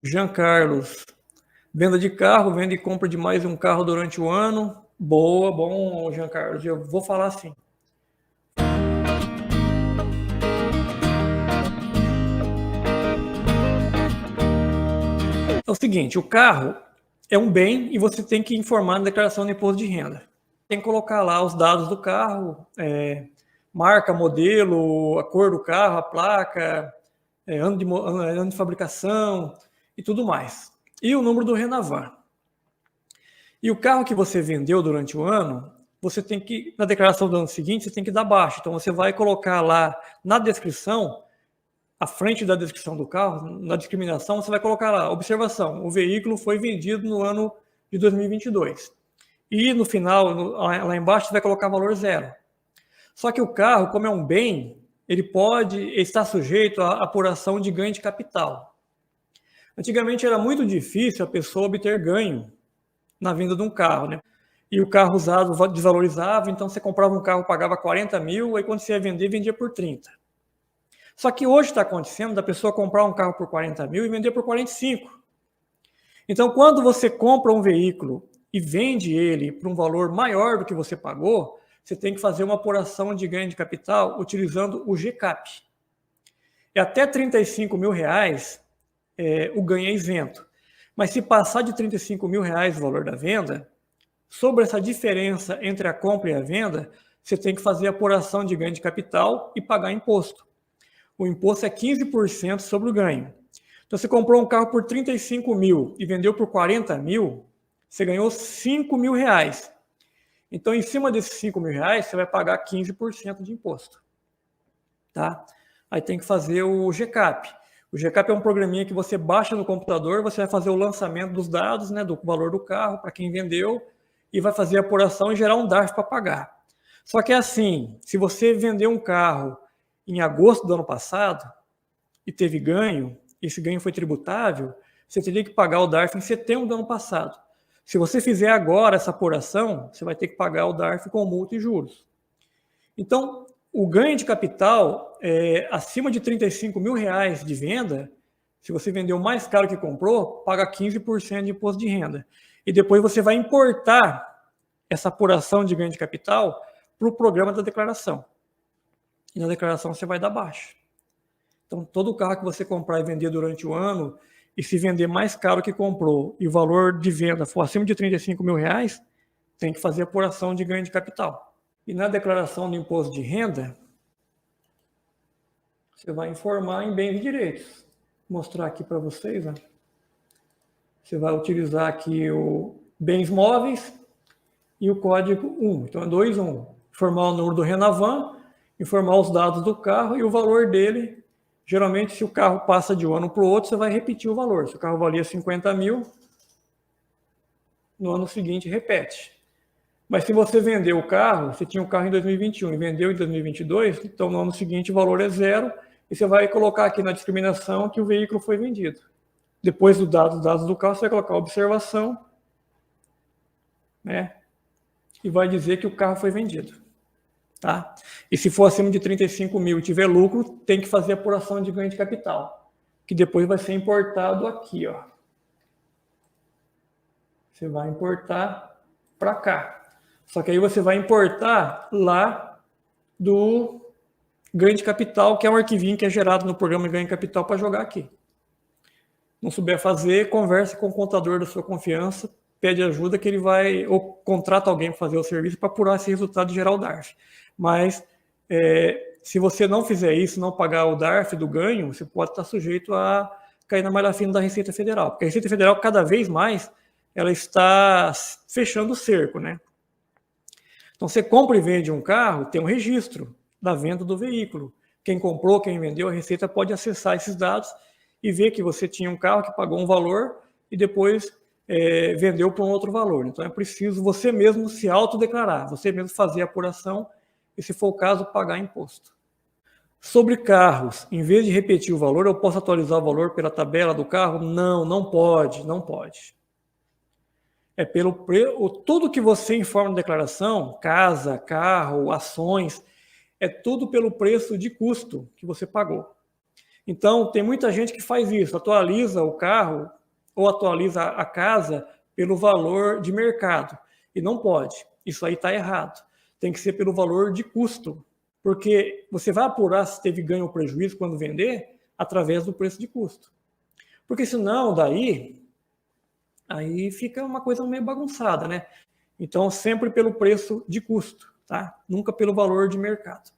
Jean Carlos, venda de carro, venda e compra de mais um carro durante o ano. Boa, bom, Jean Carlos, eu vou falar assim. É o seguinte, o carro é um bem e você tem que informar na declaração de imposto de renda. Tem que colocar lá os dados do carro, marca, modelo, a cor do carro, a placa, ano de fabricação e tudo mais. E o número do Renavan. E o carro que você vendeu durante o ano, você tem que, na declaração do ano seguinte, você tem que dar baixa. Então você vai colocar lá na descrição, à frente da descrição do carro, na discriminação, você vai colocar lá, observação, o veículo foi vendido no ano de 2022. E no final, lá embaixo, você vai colocar valor zero. Só que o carro, como é um bem, ele pode estar sujeito à apuração de ganho de capital. Antigamente era muito difícil a pessoa obter ganho na venda de um carro, né? E o carro usado desvalorizava, então você comprava um carro, pagava 40 mil, aí quando você ia vender, vendia por 30. Só que hoje está acontecendo da pessoa comprar um carro por 40 mil e vender por 45. Então, quando você compra um veículo e vende ele por um valor maior do que você pagou, você tem que fazer uma apuração de ganho de capital utilizando o GCAP. E até 35 mil reais, o ganho é isento. Mas se passar de 35 mil reais o valor da venda, sobre essa diferença entre a compra e a venda, você tem que fazer a apuração de ganho de capital e pagar imposto. O imposto é 15% sobre o ganho. Então, você comprou um carro por 35 mil e vendeu por 40 mil, você ganhou 5 mil reais. Então, em cima desses 5 mil reais, você vai pagar 15% de imposto. Tá? Aí tem que fazer o GCAP. O GCAP é um programinha que você baixa no computador, você vai fazer o lançamento dos dados, né, do valor do carro para quem vendeu, e vai fazer a apuração e gerar um DARF para pagar. Só que é assim, se você vendeu um carro em agosto do ano passado e teve ganho, esse ganho foi tributável, você teria que pagar o DARF em setembro do ano passado. Se você fizer agora essa apuração, você vai ter que pagar o DARF com multa e juros. Então, o ganho de capital acima de 35 mil reais de venda, se você vendeu mais caro que comprou, paga 15% de imposto de renda. E depois você vai importar essa apuração de ganho de capital para o programa da declaração. E na declaração você vai dar baixa. Então, todo carro que você comprar e vender durante o ano, e se vender mais caro que comprou, e o valor de venda for acima de 35 mil reais, tem que fazer apuração de ganho de capital. E na declaração do imposto de renda, você vai informar em bens e direitos. Vou mostrar aqui para vocês. Ó. Você vai utilizar aqui o bens móveis e o código 1. Então é 21. Informar o número do Renavan, informar os dados do carro e o valor dele. Geralmente, se o carro passa de um ano para o outro, você vai repetir o valor. Se o carro valia 50 mil, no ano seguinte repete. Mas se você vendeu o carro, você tinha um carro em 2021 e vendeu em 2022, então no ano seguinte o valor é zero e você vai colocar aqui na discriminação que o veículo foi vendido. Depois dos dados do carro, você vai colocar observação, né? E vai dizer que o carro foi vendido. Tá? E se for acima de 35 mil e tiver lucro, tem que fazer apuração de ganho de capital, que depois vai ser importado aqui. Ó. Você vai importar para cá. Só que aí você vai importar lá do ganho de capital, que é um arquivinho que é gerado no programa de ganho de capital para jogar aqui. Não souber fazer, converse com o contador da sua confiança, pede ajuda que ele vai, ou contrata alguém para fazer o serviço para apurar esse resultado e gerar o DARF. Mas se você não fizer isso, não pagar o DARF do ganho, você pode estar sujeito a cair na malha fina da Receita Federal. Porque a Receita Federal, cada vez mais, ela está fechando o cerco, né? Então, você compra e vende um carro, tem um registro da venda do veículo. Quem comprou, quem vendeu, a Receita pode acessar esses dados e ver que você tinha um carro que pagou um valor e depois vendeu por um outro valor. Então, é preciso você mesmo se autodeclarar, você mesmo fazer a apuração e, se for o caso, pagar imposto. Sobre carros, em vez de repetir o valor, eu posso atualizar o valor pela tabela do carro? Não, não pode, não pode. É tudo que você informa na declaração, casa, carro, ações, é tudo pelo preço de custo que você pagou. Então, tem muita gente que faz isso, atualiza o carro ou atualiza a casa pelo valor de mercado. E não pode. Isso aí está errado. Tem que ser pelo valor de custo. Porque você vai apurar se teve ganho ou prejuízo quando vender através do preço de custo. Porque senão, aí fica uma coisa meio bagunçada, né? Então, sempre pelo preço de custo, tá? Nunca pelo valor de mercado.